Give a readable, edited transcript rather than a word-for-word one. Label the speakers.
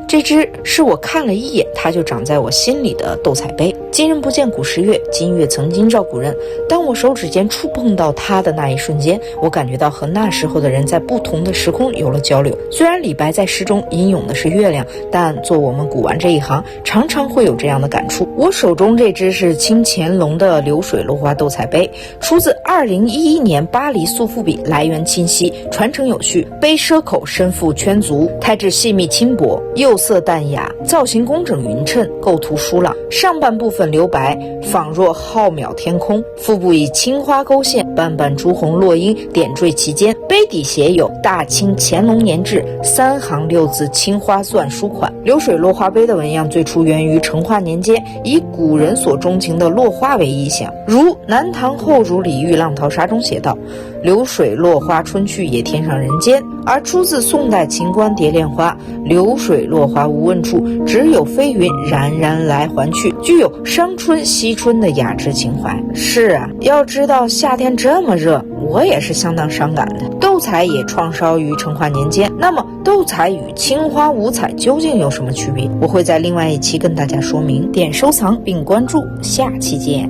Speaker 1: 这只是我看了一眼它就长在我心里的斗彩杯。今人不见古时月，今月曾经照古人。当我手指间触碰到它的那一瞬间，我感觉到和那时候的人在不同的时空有了交流。虽然李白在诗中吟咏的是月亮，但做我们古玩这一行，常常会有这样的感触。我手中这只是清乾隆的流水落花斗彩杯，出自2011年巴黎素赋比，来源清晰，传承有序，杯奢口，身腹圈足，胎质细密轻薄，釉色淡雅，造型工整匀称，构图疏朗，上半部分留白，仿若浩渺天空，腹部以青花勾线，瓣瓣朱红落英点缀其间，杯底写有大清乾隆年制3行6字青花篆书款。流水落花杯的纹样最初源于成化年间，以古人所钟情的落花为意象，如南唐后主李煜《浪淘沙》中写道：流水落花春去也天上人间。而出自宋代秦观蝶恋花，流水落花无问处，只有飞云冉冉来还去，具有伤春惜春的雅致情怀。是啊，要知道夏天这么热，我也是相当伤感的。斗彩也创烧于成化年间，那么斗彩与青花五彩究竟有什么区别？我会在另外一期跟大家说明。点收藏并关注，下期见。